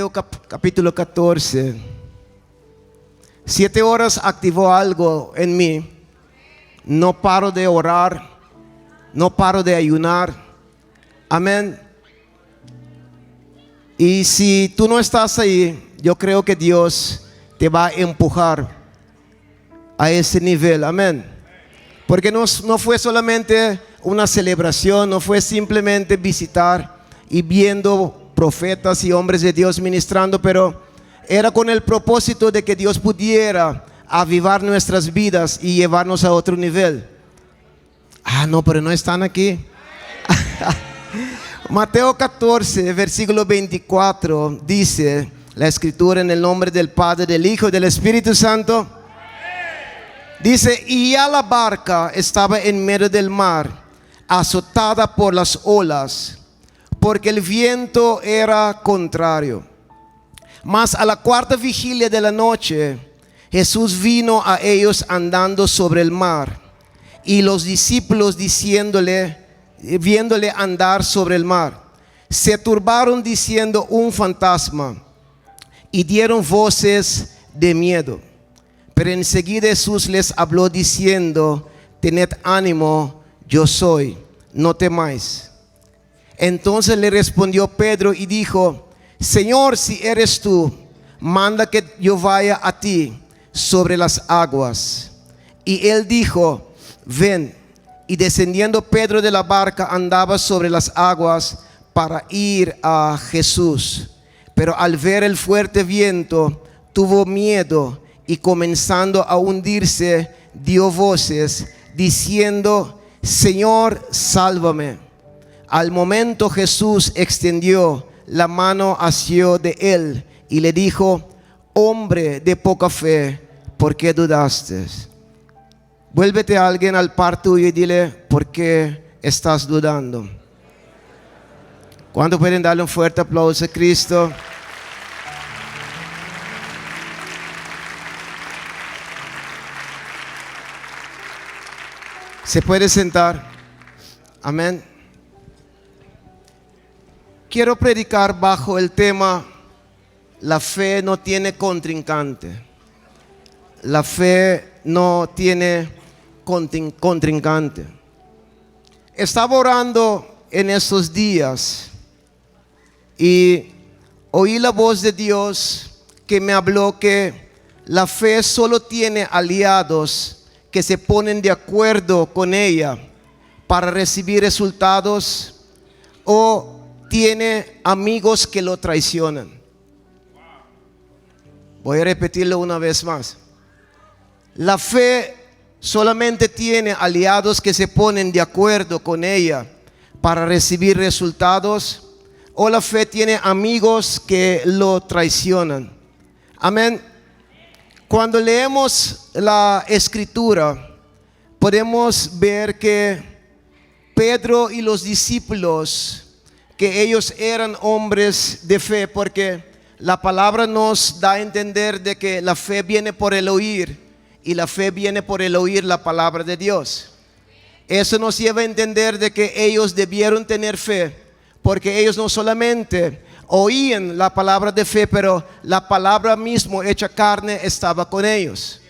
Mateo capítulo 14. 7 horas activó algo en mí. No paro de orar, no paro de ayunar. Amén. Y si tú no estás ahí, yo creo que Dios te va a empujar a ese nivel. Amén. Porque no fue solamente una celebración, no fue simplemente visitar y viendo profetas y hombres de Dios ministrando, pero era con el propósito de que Dios pudiera avivar nuestras vidas y llevarnos a otro nivel. No, pero no están aquí. Mateo 14, versículo 24, dice la escritura en el nombre del Padre, del Hijo y del Espíritu Santo. Dice, y ya la barca estaba en medio del mar, azotada por las olas, porque el viento era contrario. Mas a la 4ª vigilia de la noche, Jesús vino a ellos andando sobre el mar, y los discípulos viéndole andar sobre el mar, se turbaron diciendo: un fantasma, y dieron voces de miedo. Pero enseguida Jesús les habló diciendo: tened ánimo, yo soy, no temáis. Entonces le respondió Pedro y dijo: Señor, si eres tú, manda que yo vaya a ti sobre las aguas. Y él dijo: ven. Y descendiendo Pedro de la barca, andaba sobre las aguas para ir a Jesús. Pero al ver el fuerte viento, tuvo miedo, y comenzando a hundirse, dio voces diciendo: Señor, sálvame. Al momento Jesús extendió la mano hacia de él y le dijo: hombre de poca fe, ¿por qué dudaste? Vuélvete a alguien al par tuyo y dile: ¿por qué estás dudando? ¿Cuántos pueden darle un fuerte aplauso a Cristo? Se puede sentar. Amén. Quiero predicar bajo el tema: la fe no tiene contrincante. La fe no tiene contrincante. Estaba orando en esos días y oí la voz de Dios que me habló que la fe solo tiene aliados que se ponen de acuerdo con ella para recibir resultados, o tiene amigos que lo traicionan. Voy a repetirlo una vez más. La fe solamente tiene aliados que se ponen de acuerdo con ella para recibir resultados, o la fe tiene amigos que lo traicionan. Amén. Cuando leemos la escritura, podemos ver que Pedro y los discípulos, que ellos eran hombres de fe, porque la palabra nos da a entender de que la fe viene por el oír, y la fe viene por el oír la palabra de Dios. Eso nos lleva a entender de que ellos debieron tener fe, porque ellos no solamente oían la palabra de fe, pero la palabra mismo hecha carne estaba con ellos.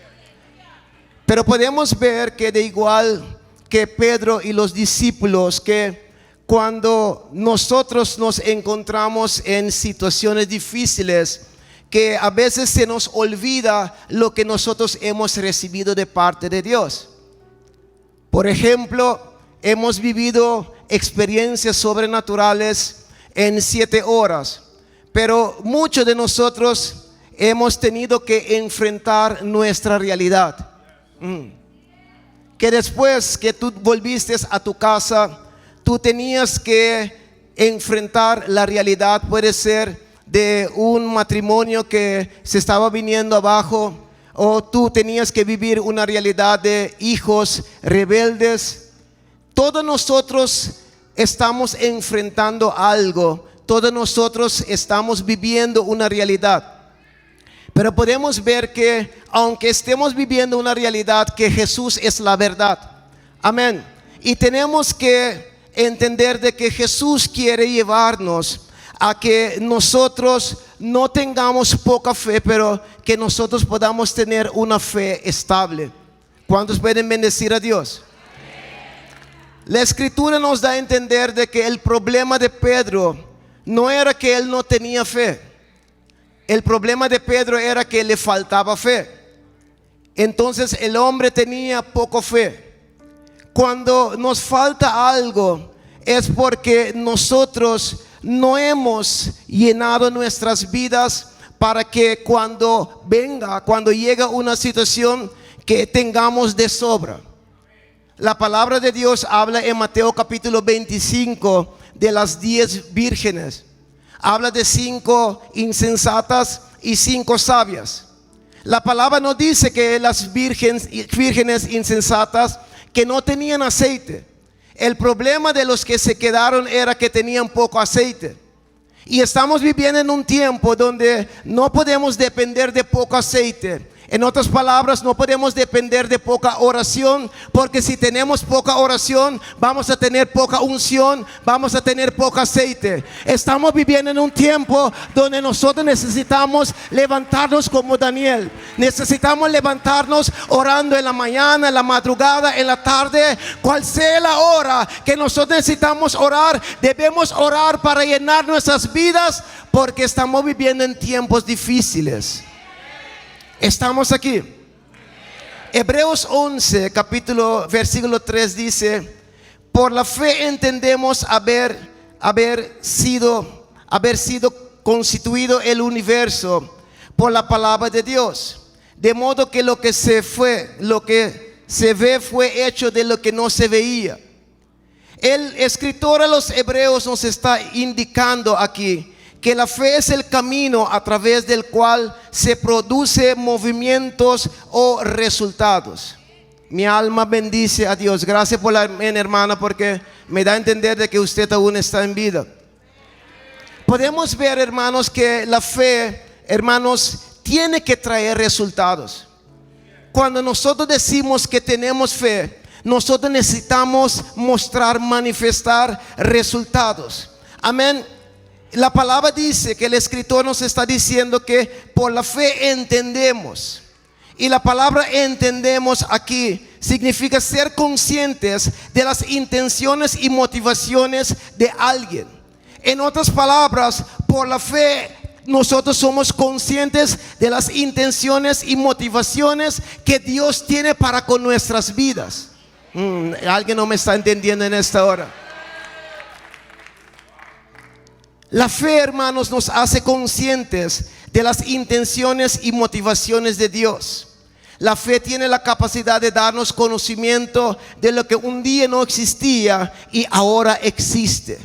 Pero podemos ver que de igual que Pedro y los discípulos, que cuando nosotros nos encontramos en situaciones difíciles, que a veces se nos olvida lo que nosotros hemos recibido de parte de Dios. Por ejemplo, hemos vivido experiencias sobrenaturales en 7 horas, pero muchos de nosotros hemos tenido que enfrentar nuestra realidad. Que después que tú volviste a tu casa, tú tenías que enfrentar la realidad. Puede ser de un matrimonio que se estaba viniendo abajo, o tú tenías que vivir una realidad de hijos rebeldes. Todos nosotros estamos enfrentando algo, todos nosotros estamos viviendo una realidad. Pero podemos ver que aunque estemos viviendo una realidad, que Jesús es la verdad. Amén. Y tenemos que entender de que Jesús quiere llevarnos a que nosotros no tengamos poca fe, pero que nosotros podamos tener una fe estable. ¿Cuántos pueden bendecir a Dios? La escritura nos da a entender de que el problema de Pedro no era que él no tenía fe. El problema de Pedro era que le faltaba fe. Entonces el hombre tenía poca fe. Cuando nos falta algo es porque nosotros no hemos llenado nuestras vidas para que cuando llegue una situación que tengamos de sobra. La palabra de Dios habla en Mateo capítulo 25 de las 10 vírgenes. Habla de 5 insensatas y 5 sabias. La palabra no dice que las vírgenes insensatas que no tenían aceite. El problema de los que se quedaron era que tenían poco aceite. Y estamos viviendo en un tiempo donde no podemos depender de poco aceite. En otras palabras, no podemos depender de poca oración, porque si tenemos poca oración, vamos a tener poca unción, vamos a tener poco aceite. Estamos viviendo en un tiempo donde nosotros necesitamos levantarnos como Daniel. Necesitamos levantarnos orando en la mañana, en la madrugada, en la tarde, cual sea la hora que nosotros necesitamos orar. Debemos orar para llenar nuestras vidas, porque estamos viviendo en tiempos difíciles. Estamos aquí. Hebreos 11, versículo 3 dice: por la fe entendemos haber sido constituido el universo por la palabra de Dios, de modo que lo que se ve fue hecho de lo que no se veía. El escritor a los Hebreos nos está indicando aquí que la fe es el camino a través del cual se produce movimientos o resultados. Mi alma bendice a Dios. Gracias por la hermana, porque me da a entender de que usted aún está en vida. Podemos ver, hermanos, que la fe, hermanos, tiene que traer resultados. Cuando nosotros decimos que tenemos fe, nosotros necesitamos manifestar resultados. Amén. La palabra dice que el escritor nos está diciendo que por la fe entendemos. Y la palabra entendemos aquí significa ser conscientes de las intenciones y motivaciones de alguien. En otras palabras, por la fe nosotros somos conscientes de las intenciones y motivaciones que Dios tiene para con nuestras vidas. Alguien no me está entendiendo en esta hora. La fe, hermanos, nos hace conscientes de las intenciones y motivaciones de Dios. La fe tiene la capacidad de darnos conocimiento de lo que un día no existía y ahora existe.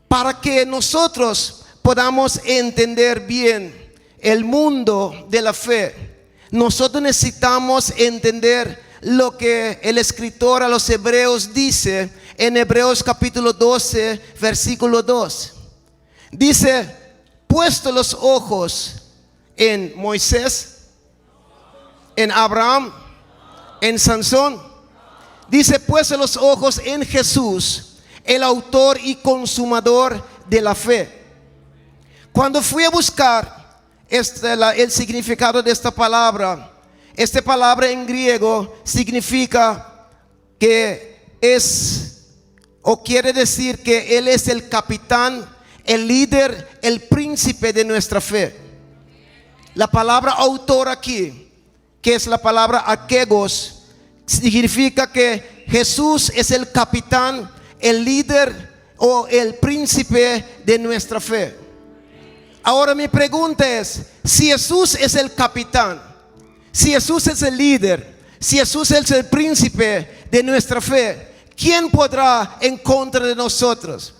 Para que nosotros podamos entender bien el mundo de la fe, nosotros necesitamos entender lo que el escritor a los Hebreos dice en Hebreos capítulo 12, versículo 2. Dice: puesto los ojos en Moisés, en Abraham, en Sansón. Dice: puesto los ojos en Jesús, el autor y consumador de la fe. Cuando fui a buscar el significado de esta palabra en griego significa que quiere decir que Él es el capitán, el líder, el príncipe de nuestra fe. La palabra autor aquí, que es la palabra arquegos, significa que Jesús es el capitán, el líder o el príncipe de nuestra fe. Ahora mi pregunta es: si Jesús es el capitán, si Jesús es el líder, si Jesús es el príncipe de nuestra fe, ¿quién podrá en contra de nosotros?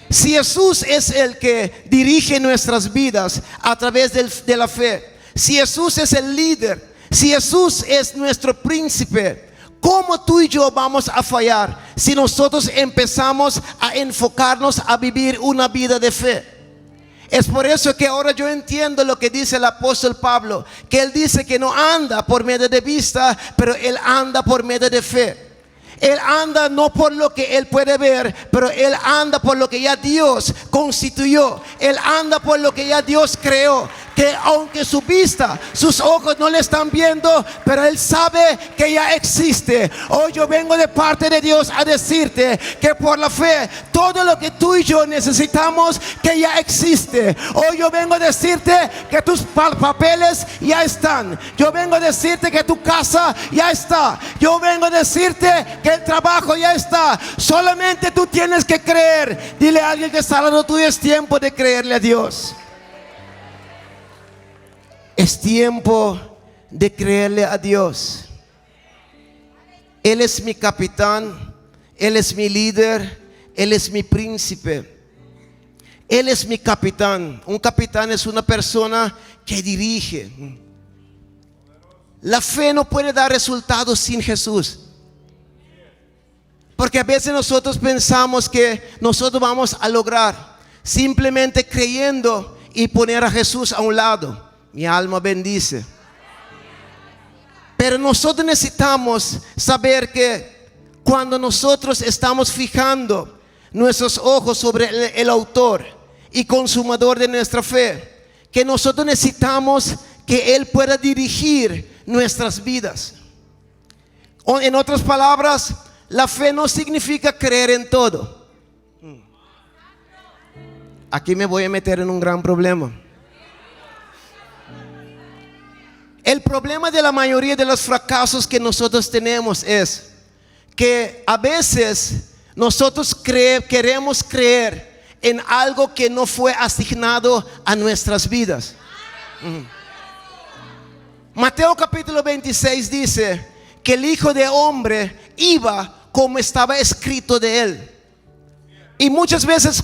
Si Jesús es el que dirige nuestras vidas a través de la fe, si Jesús es el líder, si Jesús es nuestro príncipe, ¿cómo tú y yo vamos a fallar si nosotros empezamos a enfocarnos a vivir una vida de fe? Es por eso que ahora yo entiendo lo que dice el apóstol Pablo, que él dice que no anda por medio de vista, pero él anda por medio de fe. Él anda no por lo que él puede ver, pero él anda por lo que ya Dios constituyó. Él anda por lo que ya Dios creó. Que aunque su vista, sus ojos no le están viendo, pero él sabe que ya existe. Hoy yo vengo de parte de Dios a decirte que por la fe, todo lo que tú y yo necesitamos, que ya existe. Hoy yo vengo a decirte que tus papeles ya están. Yo vengo a decirte que tu casa ya está. Yo vengo a decirte que el trabajo ya está. Solamente tú tienes que creer. Dile a alguien que está al lado tuyo: es tiempo de creerle a Dios. Es tiempo de creerle a Dios. Él es mi capitán, Él es mi líder, Él es mi príncipe. Él es mi capitán. Un capitán es una persona que dirige. La fe no puede dar resultados sin Jesús. Porque a veces nosotros pensamos que nosotros vamos a lograr simplemente creyendo y poner a Jesús a un lado. Mi alma bendice. Pero nosotros necesitamos saber que cuando nosotros estamos fijando nuestros ojos sobre el autor y consumador de nuestra fe, que nosotros necesitamos que Él pueda dirigir nuestras vidas. O en otras palabras, la fe no significa creer en todo. Aquí me voy a meter en un gran problema. El problema de la mayoría de los fracasos que nosotros tenemos es que a veces nosotros queremos creer en algo que no fue asignado a nuestras vidas. Mateo capítulo 26 dice que el Hijo de Hombre iba como estaba escrito de él. Y muchas veces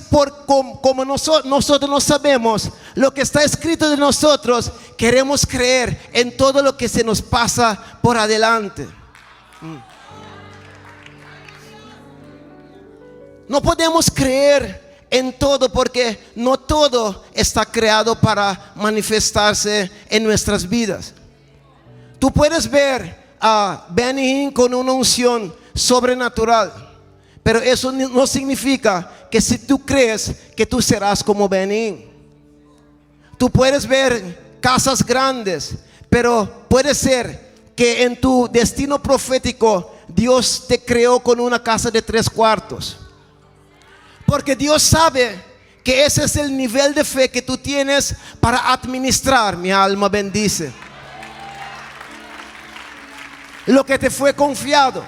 como nosotros no sabemos lo que está escrito de nosotros, queremos creer en todo lo que se nos pasa por adelante. No podemos creer en todo porque no todo está creado para manifestarse en nuestras vidas. Tú puedes ver a Benny Hinn con una unción sobrenatural, pero eso no significa que si tú crees que tú serás como Benny Hinn. Tú puedes ver casas grandes, pero puede ser que en tu destino profético Dios te creó con una casa de 3 cuartos. Porque Dios sabe que ese es el nivel de fe que tú tienes para administrar. Mi alma bendice lo que te fue confiado.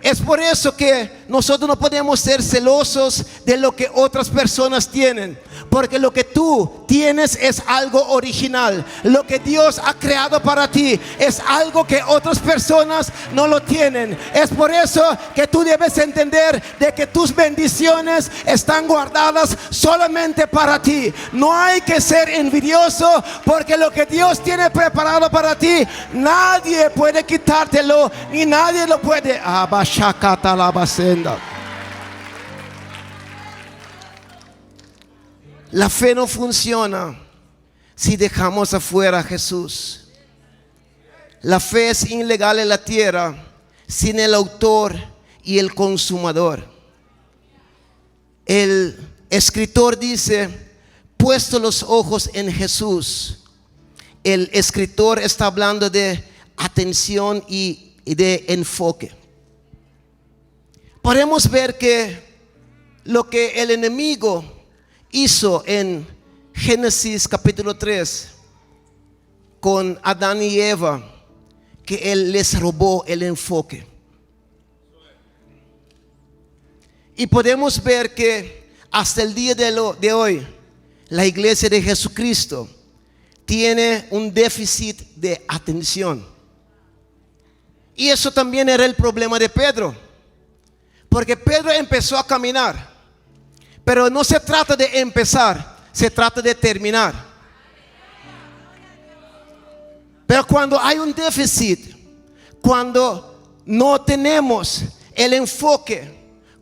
Es por eso que nosotros no podemos ser celosos de lo que otras personas tienen, porque lo que tú tienes es algo original. Lo que Dios ha creado para ti es algo que otras personas no lo tienen. Es por eso que tú debes entender de que tus bendiciones están guardadas solamente para ti. No hay que ser envidioso, porque lo que Dios tiene preparado para ti, nadie puede quitártelo, ni nadie lo puede. La fe no funciona si dejamos afuera a Jesús. La fe es ilegal en la tierra sin el autor y el consumador. El escritor dice: puesto los ojos en Jesús. El escritor está hablando de atención y de enfoque. Podemos ver que lo que el enemigo hizo en Génesis capítulo 3 con Adán y Eva, que él les robó el enfoque. Y podemos ver que hasta el día de hoy la iglesia de Jesucristo tiene un déficit de atención. Y eso también era el problema de Pedro. Porque Pedro empezó a caminar, pero no se trata de empezar, se trata de terminar. Pero cuando hay un déficit, cuando no tenemos el enfoque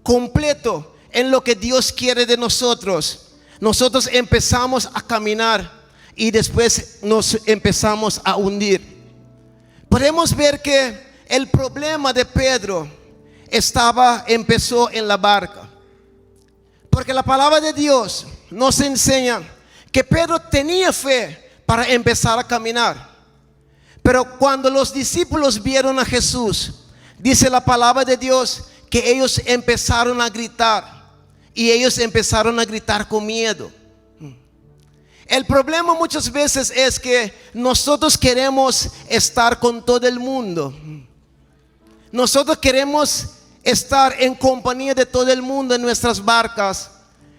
completo en lo que Dios quiere de nosotros, nosotros empezamos a caminar y después nos empezamos a hundir. Podemos ver que el problema de Pedro empezó en la barca. Porque la palabra de Dios nos enseña que Pedro tenía fe para empezar a caminar. Pero cuando los discípulos vieron a Jesús, dice la palabra de Dios que ellos empezaron a gritar. Y ellos empezaron a gritar con miedo. El problema muchas veces es que nosotros queremos estar con todo el mundo. Nosotros queremos estar en compañía de todo el mundo en nuestras barcas,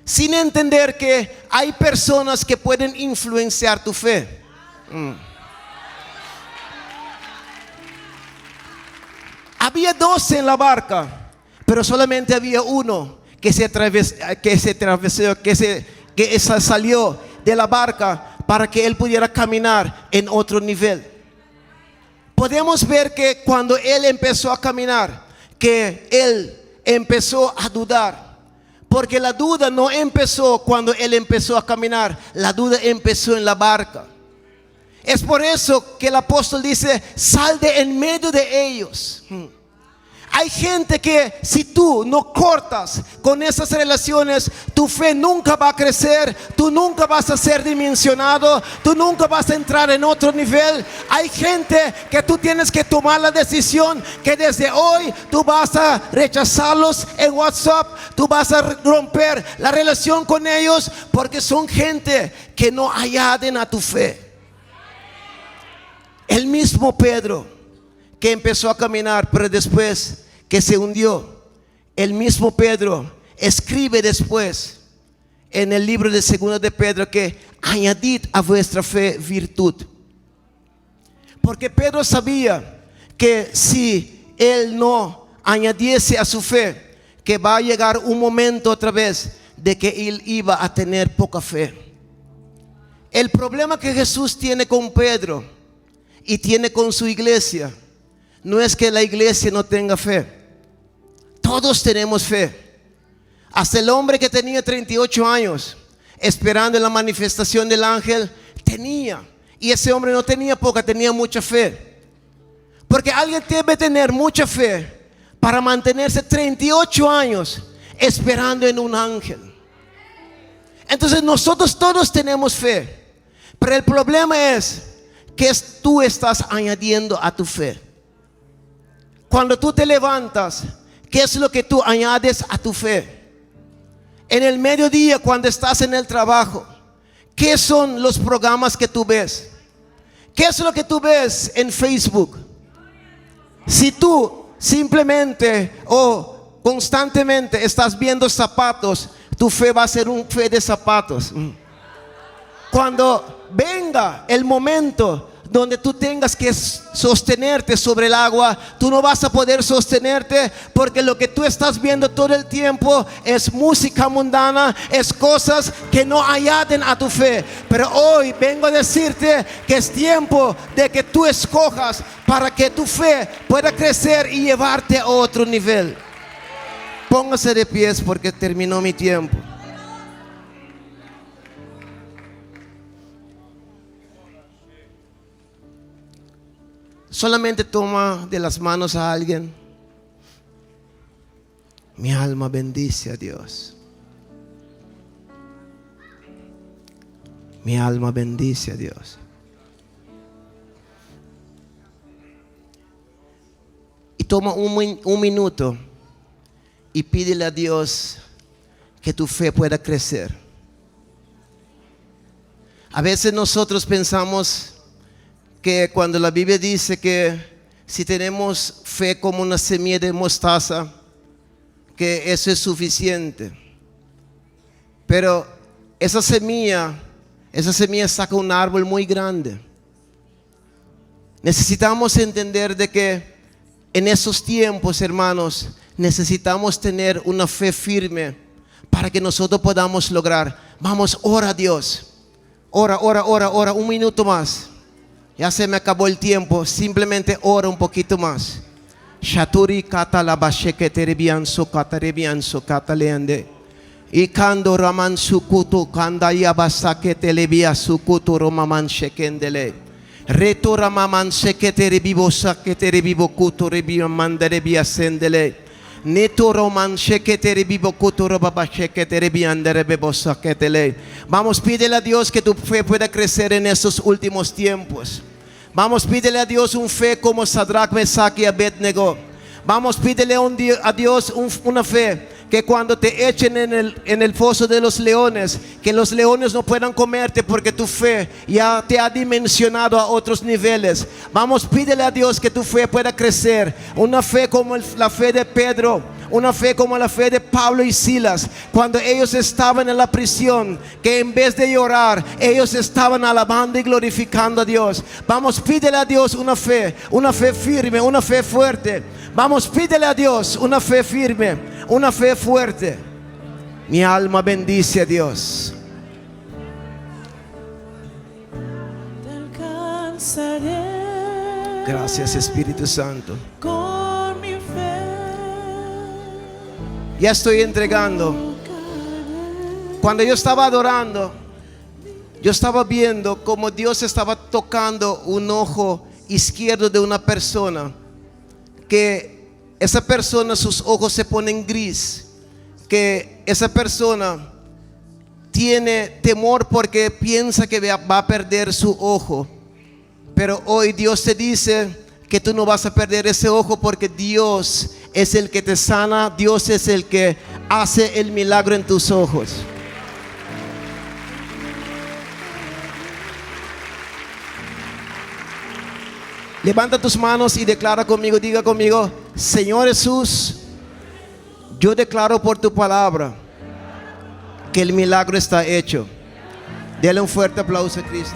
sin entender que hay personas que pueden influenciar tu fe. Había 12 en la barca, pero solamente había uno que salió de la barca para que él pudiera caminar en otro nivel. Podemos ver que cuando él empezó a caminar, que él empezó a dudar. Porque la duda no empezó cuando él empezó a caminar, la duda empezó en la barca. Es por eso que el apóstol dice: sal de en medio de ellos. Hay gente que si tú no cortas con esas relaciones, tu fe nunca va a crecer, tú nunca vas a ser dimensionado, tú nunca vas a entrar en otro nivel. Hay gente que tú tienes que tomar la decisión que desde hoy tú vas a rechazarlos en WhatsApp, tú vas a romper la relación con ellos, porque son gente que no añaden a tu fe. El mismo Pedro que empezó a caminar, pero después que se hundió, el mismo Pedro escribe después en el libro de 2 de Pedro que añadid a vuestra fe virtud. Porque Pedro sabía que si él no añadiese a su fe, que va a llegar un momento otra vez de que él iba a tener poca fe. El problema que Jesús tiene con Pedro y tiene con su iglesia no es que la iglesia no tenga fe. Todos tenemos fe. Hasta el hombre que tenía 38 años esperando la manifestación del ángel tenía. Y ese hombre no tenía poca, tenía mucha fe. Porque alguien debe tener mucha fe para mantenerse 38 años esperando en un ángel. Entonces nosotros todos tenemos fe. Pero el problema es que tú estás añadiendo a tu fe. Cuando tú te levantas, ¿qué es lo que tú añades a tu fe? En el mediodía, cuando estás en el trabajo, ¿qué son los programas que tú ves? ¿Qué es lo que tú ves en Facebook? Si tú simplemente o constantemente estás viendo zapatos, tu fe va a ser un fe de zapatos. Cuando venga el momento donde tú tengas que sostenerte sobre el agua, tú no vas a poder sostenerte, porque lo que tú estás viendo todo el tiempo es música mundana, es cosas que no añaden a tu fe. Pero hoy vengo a decirte que es tiempo de que tú escojas para que tu fe pueda crecer y llevarte a otro nivel. Póngase de pies porque terminó mi tiempo. Solamente toma de las manos a alguien. Mi alma bendice a Dios. Mi alma bendice a Dios. Y toma un minuto y pídele a Dios que tu fe pueda crecer. A veces nosotros pensamos que cuando la Biblia dice que si tenemos fe como una semilla de mostaza, que eso es suficiente. Pero esa semilla saca un árbol muy grande. Necesitamos entender de que en esos tiempos, hermanos, necesitamos tener una fe firme para que nosotros podamos lograr. Vamos, ora a Dios. Ora, un minuto más. Ya se me acabó el tiempo. Simplemente ora un poquito más. Shaturi kata la basheke terebianso katarebianso kataleande. Y kando raman sukutu kanda yabasake telebia sukutu romaman shekendele. Reto ramaman seke terebibo sake terebibo kutu rebian manderebia sendele. Vamos, pídele a Dios que tu fe pueda crecer en estos últimos tiempos. Vamos, pídele a Dios un fe como Sadrach, Mesach y Abednego. Vamos, pídele a Dios una fe que cuando te echen en el foso de los leones, que los leones no puedan comerte porque tu fe ya te ha dimensionado a otros niveles. Vamos, pídele a Dios que tu fe pueda crecer. Una fe como la fe de Pedro, una fe como la fe de Pablo y Silas, cuando ellos estaban en la prisión, que en vez de llorar, ellos estaban alabando y glorificando a Dios. Vamos, pídele a Dios una fe firme, una fe fuerte. Vamos, pídele a Dios una fe firme, una fe fuerte. Mi alma bendice a Dios. Te alcanzaré. Gracias, Espíritu Santo. Con mi fe. Ya estoy entregando. Cuando yo estaba adorando, yo estaba viendo como Dios estaba tocando un ojo izquierdo de una persona, que esa persona, sus ojos se ponen gris, que esa persona tiene temor porque piensa que va a perder su ojo. Pero hoy Dios te dice que tú no vas a perder ese ojo, porque Dios es el que te sana, Dios es el que hace el milagro en tus ojos. Levanta tus manos y declara conmigo, diga conmigo: Señor Jesús, yo declaro por tu palabra que el milagro está hecho. Dele un fuerte aplauso a Cristo.